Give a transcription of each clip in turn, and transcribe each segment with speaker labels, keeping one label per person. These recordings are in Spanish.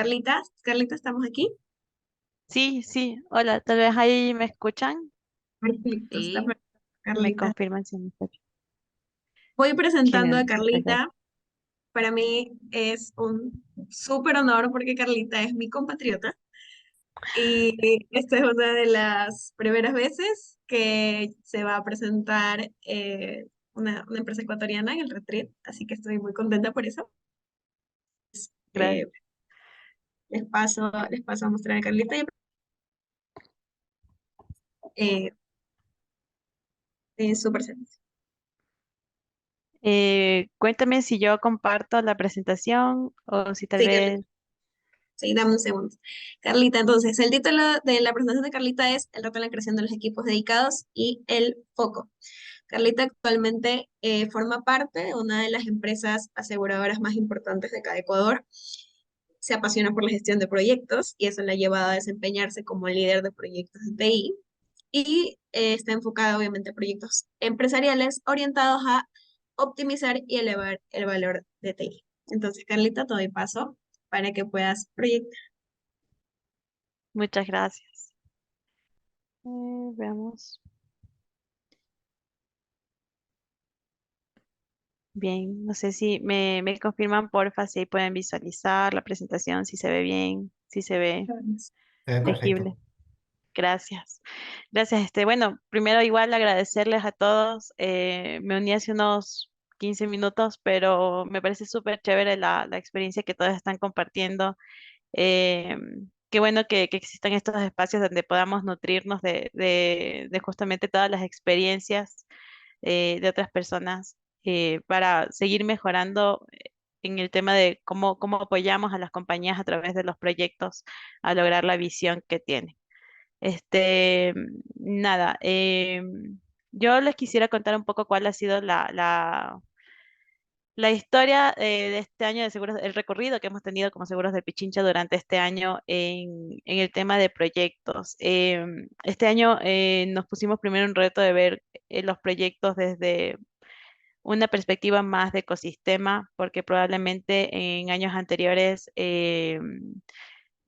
Speaker 1: Carlita. Carlita, ¿estamos aquí?
Speaker 2: Sí, sí, hola, tal vez ahí me escuchan,
Speaker 1: Perfecto, está
Speaker 2: sí,
Speaker 1: perfecto,
Speaker 2: me
Speaker 1: Carlita.
Speaker 2: confirman si me escuchan.
Speaker 1: Voy presentando a
Speaker 2: Genial, perfecto.
Speaker 1: Carlita. Para mí es un súper honor porque Carlita es mi compatriota y esta es una de las primeras veces que se va a presentar una empresa ecuatoriana en el Retreat, así que estoy muy contenta por eso.
Speaker 2: Gracias.
Speaker 1: Eh, les paso a mostrar a Carlita y eh, su presencia.
Speaker 2: Cuéntame si yo comparto la presentación o si tal
Speaker 1: Sí, Carlita.
Speaker 2: vez...
Speaker 1: Sí, dame un segundo. Carlita, entonces, el título de la presentación de Carlita es El reto en la creación de los equipos dedicados y el foco. Carlita actualmente forma parte de una de las empresas aseguradoras más importantes de acá de Ecuador. Se apasiona por la gestión de proyectos y eso la ha llevado a desempeñarse como líder de proyectos de TI y está enfocada obviamente a proyectos empresariales orientados a optimizar y elevar el valor de TI. Entonces, Carlita, te doy paso para que puedas proyectar.
Speaker 2: Muchas gracias. Veamos. Bien, no sé si me confirman porfa si ahí pueden visualizar la presentación, si se ve bien, si se ve
Speaker 3: Se ve
Speaker 2: legible.
Speaker 3: perfecto.
Speaker 2: Gracias. Gracias. Bueno, primero igual agradecerles a todos. Me uní hace unos 15 minutos, pero me parece súper chévere la experiencia que todos están compartiendo. Eh, Qué bueno que existan estos espacios donde podamos nutrirnos de justamente todas las experiencias de otras personas para seguir mejorando en el tema de cómo apoyamos a las compañías a través de los proyectos a lograr la visión que tienen. Nada, yo les quisiera contar un poco cuál ha sido la historia de este año de seguros, el recorrido que hemos tenido como seguros de Pichincha durante este año en el tema de proyectos. Este año nos pusimos primero un reto de ver los proyectos desde una perspectiva más de ecosistema, porque probablemente en años anteriores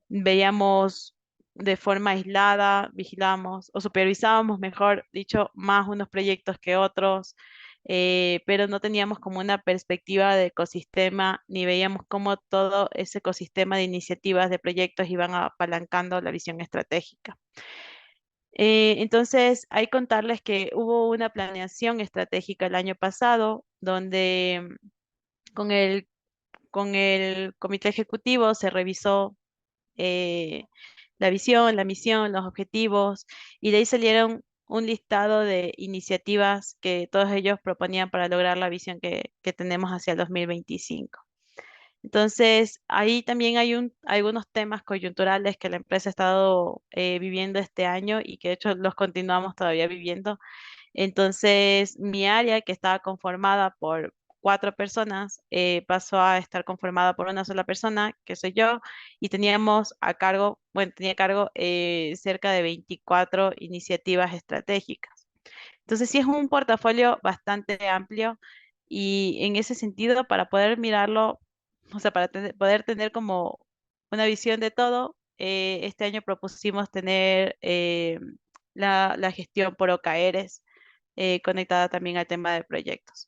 Speaker 2: veíamos de forma aislada, vigilamos o supervisábamos, mejor dicho, más unos proyectos que otros, pero no teníamos como una perspectiva de ecosistema ni veíamos cómo todo ese ecosistema de iniciativas, de proyectos iban apalancando la visión estratégica. Entonces, hay que contarles que hubo una planeación estratégica el año pasado, donde con con el comité ejecutivo se revisó eh, la visión, la misión, los objetivos, y de ahí salieron un listado de iniciativas que todos ellos proponían para lograr la visión que tenemos hacia el 2025. Entonces, ahí también hay algunos temas coyunturales que la empresa ha estado viviendo este año y que de hecho los continuamos todavía viviendo. Entonces, mi área, que estaba conformada por 4 personas, pasó a estar conformada por una sola persona, que soy yo, y teníamos a cargo, bueno, tenía a cargo cerca de 24 iniciativas estratégicas. Entonces, sí es un portafolio bastante amplio y en ese sentido, para poder mirarlo, o sea, para poder tener como una visión de todo, este año propusimos tener la gestión por OKRs conectada también al tema de proyectos.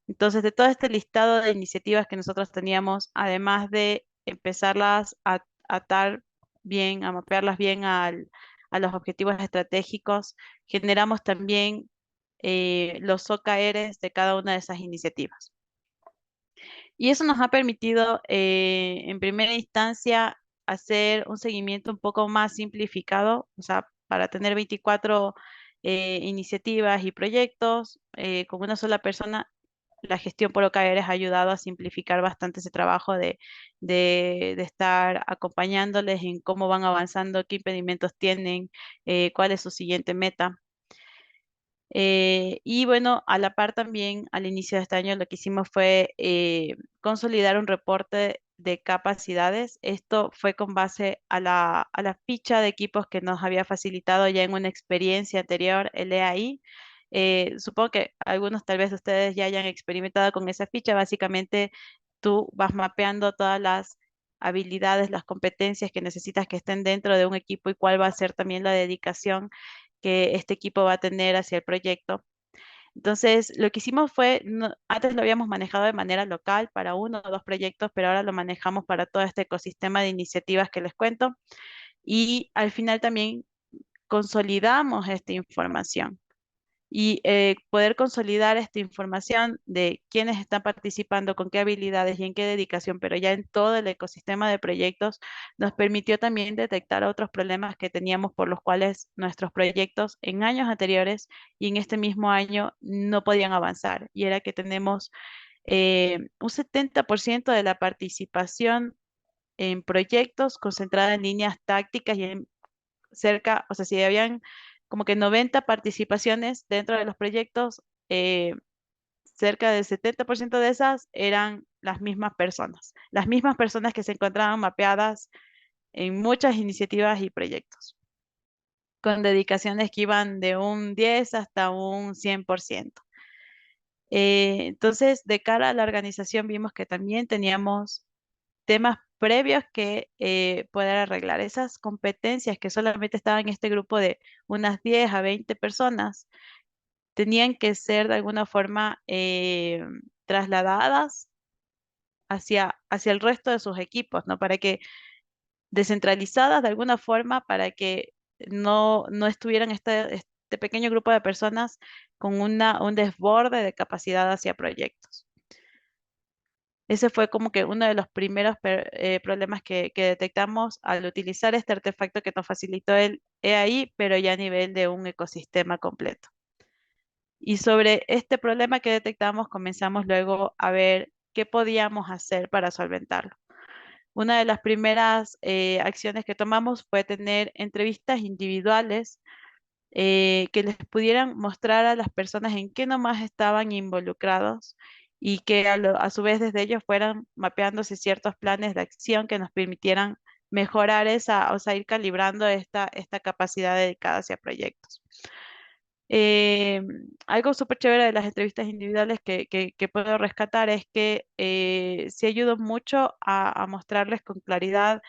Speaker 2: Entonces, de todo este listado de iniciativas que nosotros teníamos, además de empezarlas a atar bien, a mapearlas bien a los objetivos estratégicos, generamos también los OKRs de cada una de esas iniciativas. Y eso nos ha permitido, en primera instancia, hacer un seguimiento un poco más simplificado, o sea, para tener 24 iniciativas y proyectos con una sola persona. La gestión por OKR ha ayudado a simplificar bastante ese trabajo de estar acompañándoles en cómo van avanzando, qué impedimentos tienen, cuál es su siguiente meta. Y bueno, a la par también al inicio de este año lo que hicimos fue consolidar un reporte de capacidades. Esto fue con base a a la ficha de equipos que nos había facilitado ya en una experiencia anterior el EAI. Supongo que algunos tal vez ustedes ya hayan experimentado con esa ficha. Básicamente tú vas mapeando todas las habilidades, las competencias que necesitas que estén dentro de un equipo y cuál va a ser también la dedicación que este equipo va a tener hacia el proyecto. Entonces, lo que hicimos fue, antes lo habíamos manejado de manera local para uno o dos proyectos, pero ahora lo manejamos para todo este ecosistema de iniciativas que les cuento. Y al final también consolidamos esta información y poder consolidar esta información de quiénes están participando, con qué habilidades y en qué dedicación, pero ya en todo el ecosistema de proyectos, nos permitió también detectar otros problemas que teníamos por los cuales nuestros proyectos en años anteriores y en este mismo año no podían avanzar. Y era que tenemos un 70% de la participación en proyectos concentrada en líneas tácticas y en cerca, o sea, si habían como que 90 participaciones dentro de los proyectos, eh, cerca del 70% de esas eran las mismas personas que se encontraban mapeadas en muchas iniciativas y proyectos, con dedicaciones que iban de un 10 hasta un 100%. Entonces, de cara a la organización, vimos que también teníamos temas previos que poder arreglar. Esas competencias que solamente estaban en este grupo de unas 10 a 20 personas, tenían que ser de alguna forma trasladadas hacia el resto de sus equipos, ¿no? Para que descentralizadas de alguna forma, para que no estuvieran este pequeño grupo de personas con un desborde de capacidad hacia proyectos. Ese fue como que uno de los primeros problemas que detectamos al utilizar este artefacto que nos facilitó el EAI, pero ya a nivel de un ecosistema completo. Y sobre este problema que detectamos, comenzamos luego a ver qué podíamos hacer para solventarlo. Una de las primeras acciones que tomamos fue tener entrevistas individuales que les pudieran mostrar a las personas en qué nomás estaban involucrados y que a su vez desde ellos fueran mapeándose ciertos planes de acción que nos permitieran mejorar esa, o sea, ir calibrando esta capacidad dedicada hacia proyectos. Eh, Algo súper chévere de las entrevistas individuales que puedo rescatar es que sí ayudó mucho a mostrarles con claridad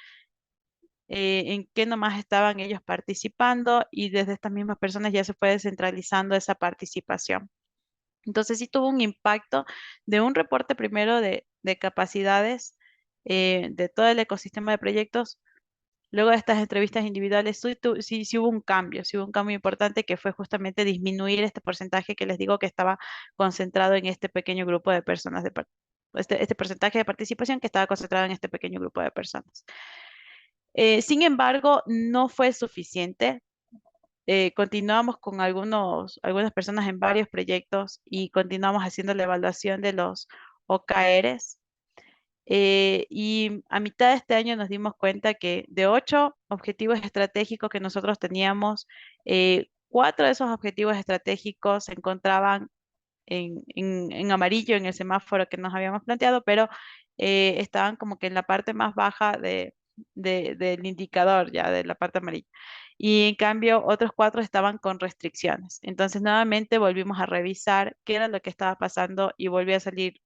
Speaker 2: en qué nomás estaban ellos participando y desde estas mismas personas ya se fue descentralizando esa participación. Entonces sí tuvo un impacto de un reporte primero de capacidades de todo el ecosistema de proyectos. Luego de estas entrevistas individuales, sí sí hubo un cambio importante que fue justamente disminuir este porcentaje que les digo que estaba concentrado en este pequeño grupo de personas, este porcentaje de participación que estaba concentrado en este pequeño grupo de personas. Sin embargo, no fue suficiente. Continuamos con algunas personas en varios proyectos y continuamos haciendo la evaluación de los OKRs. Y a mitad de este año nos dimos cuenta que de 8 objetivos estratégicos que nosotros teníamos, 4 de esos objetivos estratégicos se encontraban en amarillo en el semáforo que nos habíamos planteado, pero estaban como que en la parte más baja del indicador, ya de la parte amarilla. Y en cambio, otros 4 estaban con restricciones. Entonces, nuevamente volvimos a revisar qué era lo que estaba pasando y volvió a salir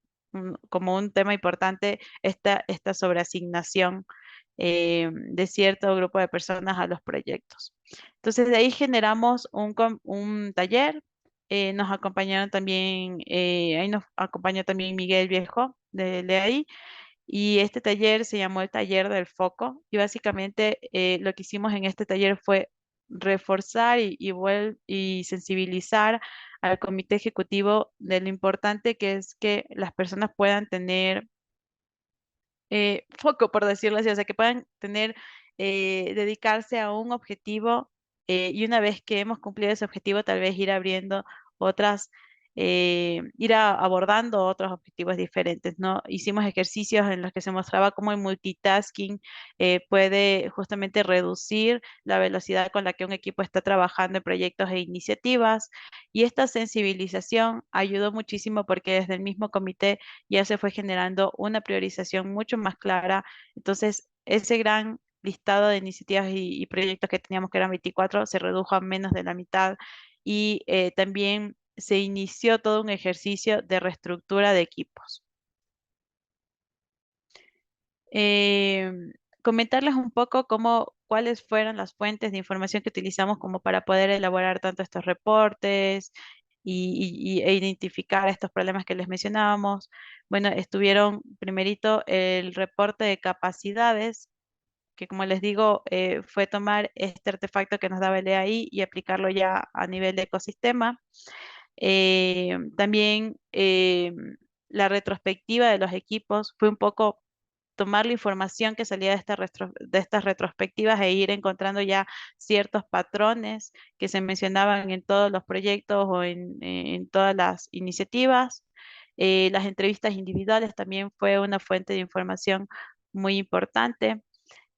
Speaker 2: como un tema importante esta sobreasignación de cierto grupo de personas a los proyectos. Entonces, de ahí generamos un taller. Nos acompañaron también, ahí nos acompañó también Miguel Viejo de ahí, y este taller se llamó el Taller del Foco, y básicamente lo que hicimos en este taller fue reforzar y sensibilizar al comité ejecutivo de lo importante que es que las personas puedan tener foco, por decirlo así, o sea, que puedan dedicarse a un objetivo y una vez que hemos cumplido ese objetivo, tal vez ir abriendo otras, abordando otros objetivos diferentes, ¿no? Hicimos ejercicios en los que se mostraba cómo el multitasking puede justamente reducir la velocidad con la que un equipo está trabajando en proyectos e iniciativas, y esta sensibilización ayudó muchísimo porque desde el mismo comité ya se fue generando una priorización mucho más clara. Entonces, ese gran listado de iniciativas y proyectos que teníamos, que eran 24, se redujo a menos de la mitad, y también se inició todo un ejercicio de reestructura de equipos. eh, comentarles un poco cuáles fueron las fuentes de información que utilizamos como para poder elaborar tanto estos reportes e identificar estos problemas que les mencionábamos. Bueno, estuvieron primerito el reporte de capacidades, que como les digo, fue tomar este artefacto que nos daba el EAI y aplicarlo ya a nivel de ecosistema. También la retrospectiva de los equipos fue un poco tomar la información que salía de, de estas retrospectivas e ir encontrando ya ciertos patrones que se mencionaban en todos los proyectos o en todas las iniciativas. Las entrevistas individuales también fue una fuente de información muy importante.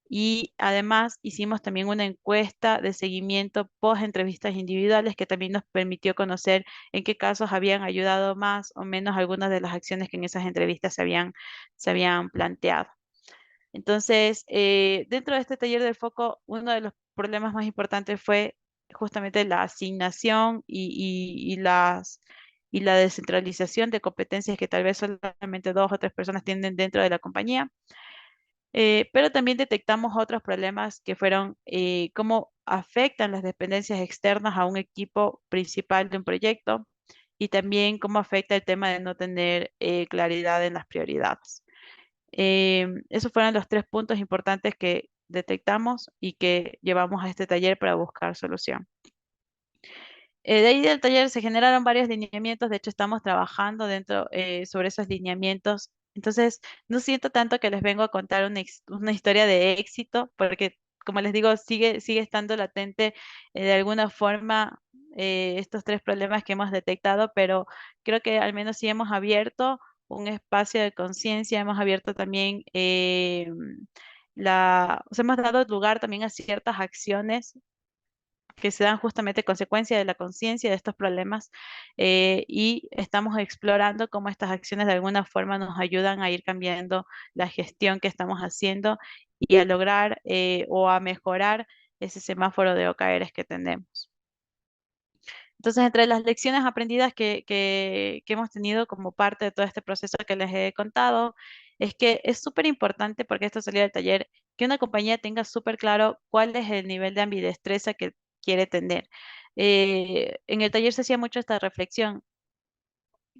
Speaker 2: Y además hicimos también una encuesta de seguimiento post entrevistas individuales que también nos permitió conocer en qué casos habían ayudado más o menos algunas de las acciones que en esas entrevistas se habían planteado. Entonces, dentro de este taller del foco, uno de los problemas más importantes fue justamente la asignación y la descentralización de competencias que tal vez solamente dos o tres personas tienen dentro de la compañía. Pero también detectamos otros problemas que fueron cómo afectan las dependencias externas a un equipo principal de un proyecto y también cómo afecta el tema de no tener claridad en las prioridades. Esos fueron los tres puntos importantes que detectamos y que llevamos a este taller para buscar solución. De ahí del taller se generaron varios lineamientos, de hecho estamos trabajando dentro sobre esos lineamientos. Entonces, no siento tanto que les vengo a contar una historia de éxito, porque como les digo, sigue estando latente de alguna forma estos tres problemas que hemos detectado, pero creo que al menos sí hemos abierto un espacio de conciencia, hemos abierto también o sea, hemos dado lugar también a ciertas acciones que se dan justamente consecuencia de la conciencia de estos problemas y estamos explorando cómo estas acciones de alguna forma nos ayudan a ir cambiando la gestión que estamos haciendo y a lograr o a mejorar ese semáforo de OKRs que tenemos. Entonces, entre las lecciones aprendidas que hemos tenido como parte de todo este proceso que les he contado, es que es súper importante, porque esto salió del taller, que una compañía tenga súper claro cuál es el nivel de ambidestreza que quiere tener. En el taller se hacía mucho esta reflexión.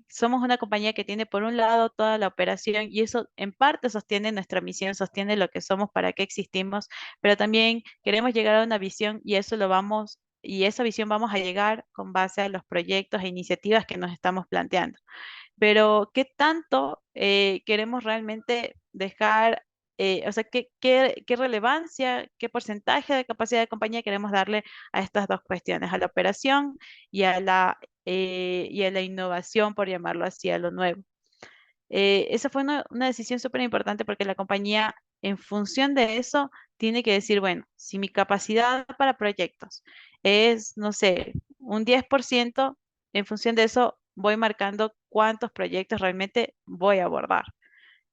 Speaker 2: Somos una compañía que tiene por un lado toda la operación y eso en parte sostiene nuestra misión, sostiene lo que somos, para qué existimos, pero también queremos llegar a una visión y eso lo vamos, y esa visión vamos a llegar con base a los proyectos e iniciativas que nos estamos planteando. Pero ¿qué tanto queremos realmente dejar, o sea, qué relevancia, qué porcentaje de capacidad de compañía queremos darle a estas dos cuestiones, a la operación y a la innovación, por llamarlo así, a lo nuevo? Esa fue una decisión súper importante porque la compañía, en función de eso, tiene que decir, bueno, si mi capacidad para proyectos es, no sé, un 10%, en función de eso voy marcando cuántos proyectos realmente voy a abordar.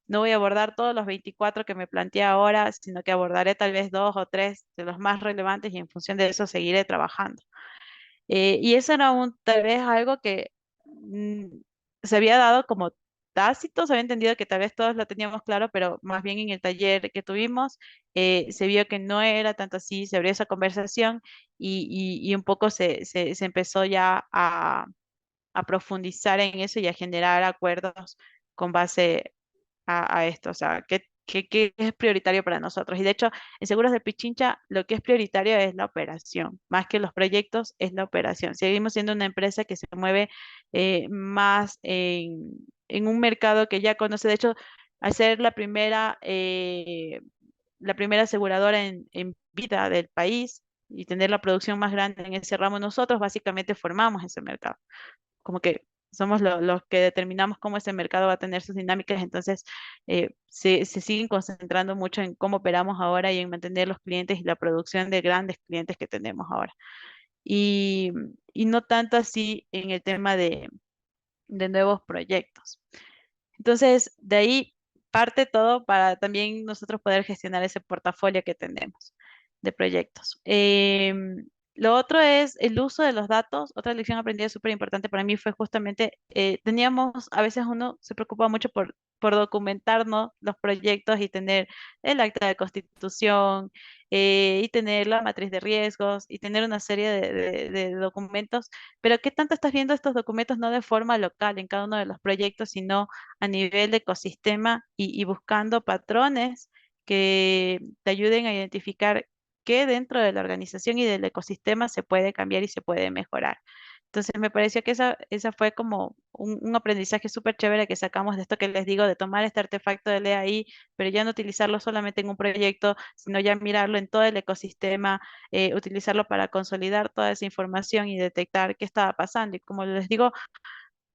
Speaker 2: No voy a abordar todos los 24 que me planteé ahora, sino que abordaré tal vez dos o tres de los más relevantes y en función de eso seguiré trabajando. Y eso era tal vez algo que mm, se había dado como tácito, se había entendido que tal vez todos lo teníamos claro, pero más bien en el taller que tuvimos se vio que no era tanto así, se abrió esa conversación y un poco se empezó ya a profundizar en eso y a generar acuerdos con base a esto, o sea, qué es prioritario para nosotros. Y de hecho, en Seguros del Pichincha, lo que es prioritario es la operación, más que los proyectos, es la operación. Seguimos siendo una empresa que se mueve más en un mercado que ya conoce. De hecho, al ser la primera aseguradora en vida del país y tener la producción más grande en ese ramo, nosotros básicamente formamos ese mercado, como que somos los que determinamos cómo ese mercado va a tener sus dinámicas, entonces se siguen concentrando mucho en cómo operamos ahora y en mantener los clientes y la producción de grandes clientes que tenemos ahora. Y, y no tanto así en el tema de nuevos proyectos. Entonces, de ahí parte todo para también nosotros poder gestionar ese portafolio que tenemos de proyectos. Lo otro es el uso de los datos. Otra lección aprendida súper importante para mí fue justamente, teníamos, a veces uno se preocupa mucho por documentar, ¿no?, los proyectos y tener el acta de constitución, y tener la matriz de riesgos y tener una serie de documentos, pero ¿qué tanto estás viendo estos documentos no de forma local en cada uno de los proyectos, sino a nivel de ecosistema y buscando patrones que te ayuden a identificar qué dentro de la organización y del ecosistema se puede cambiar y se puede mejorar? Entonces me pareció que esa fue como un aprendizaje súper chévere que sacamos de esto que les digo, de tomar este artefacto de AI, pero ya no utilizarlo solamente en un proyecto, sino ya mirarlo en todo el ecosistema, utilizarlo para consolidar toda esa información y detectar qué estaba pasando. Y como les digo,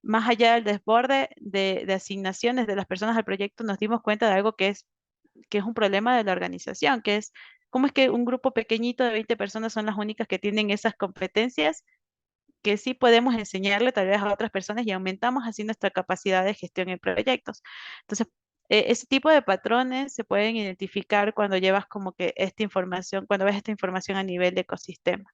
Speaker 2: más allá del desborde de asignaciones de las personas al proyecto, nos dimos cuenta de algo que es un problema de la organización, que es cómo es que un grupo pequeñito de 20 personas son las únicas que tienen esas competencias que sí podemos enseñarle tal vez a otras personas y aumentamos así nuestra capacidad de gestión en proyectos. Entonces, ese tipo de patrones se pueden identificar cuando llevas como que esta información, cuando ves esta información a nivel de ecosistema.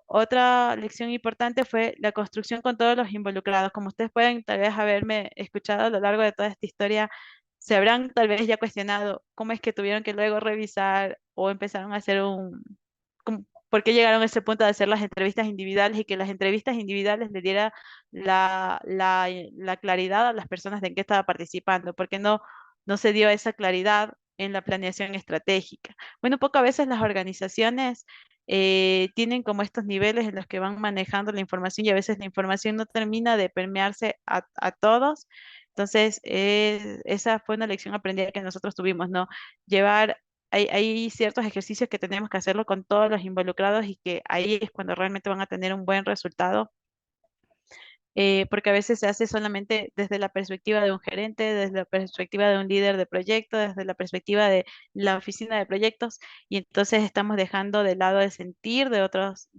Speaker 2: Otra lección importante fue la construcción con todos los involucrados. Como ustedes pueden tal vez haberme escuchado a lo largo de toda esta historia, se habrán tal vez ya cuestionado cómo es que tuvieron que luego revisar o empezaron a hacer por qué llegaron a ese punto de hacer las entrevistas individuales y que las entrevistas individuales le diera la claridad a las personas de en qué estaba participando, porque no se dio esa claridad en la planeación estratégica. Bueno, poco a veces las organizaciones tienen como estos niveles en los que van manejando la información y a veces la información no termina de permearse a todos. Entonces, esa fue una lección aprendida que nosotros tuvimos, ¿no? Hay ciertos ejercicios que tenemos que hacerlo con todos los involucrados y que ahí es cuando realmente van a tener un buen resultado, porque a veces se hace solamente desde la perspectiva de un gerente, desde la perspectiva de un líder de proyecto, desde la perspectiva de la oficina de proyectos, y entonces estamos dejando de lado el sentir de otros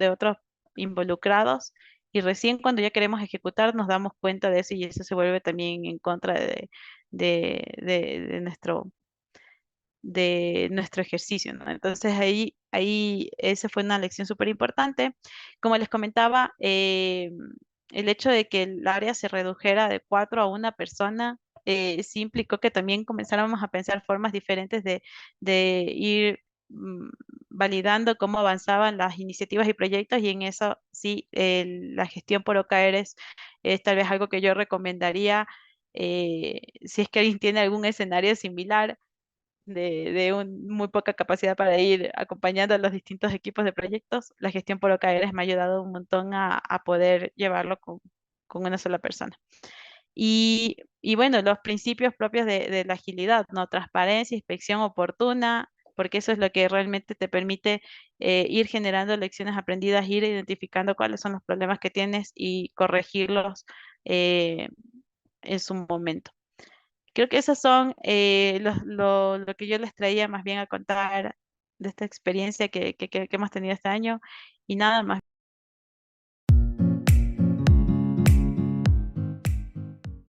Speaker 2: involucrados, y recién cuando ya queremos ejecutar nos damos cuenta de eso y eso se vuelve también en contra de nuestro ejercicio, ¿no? Entonces ahí esa fue una lección súper importante. Como les comentaba, el hecho de que el área se redujera de 4 a 1 persona, sí implicó que también comenzáramos a pensar formas diferentes de ir mm, validando cómo avanzaban las iniciativas y proyectos y en eso sí, la gestión por OKRs es tal vez algo que yo recomendaría, si es que alguien tiene algún escenario similar de muy poca capacidad para ir acompañando a los distintos equipos de proyectos. La gestión por OKRs me ha ayudado un montón a poder llevarlo con una sola persona. Y bueno, los principios propios de la agilidad, ¿no? Transparencia, inspección oportuna, porque eso es lo que realmente te permite ir generando lecciones aprendidas, ir identificando cuáles son los problemas que tienes y corregirlos eh, en su momento. Creo que esos son lo que yo les traía más bien a contar de esta experiencia que hemos tenido este año y nada más.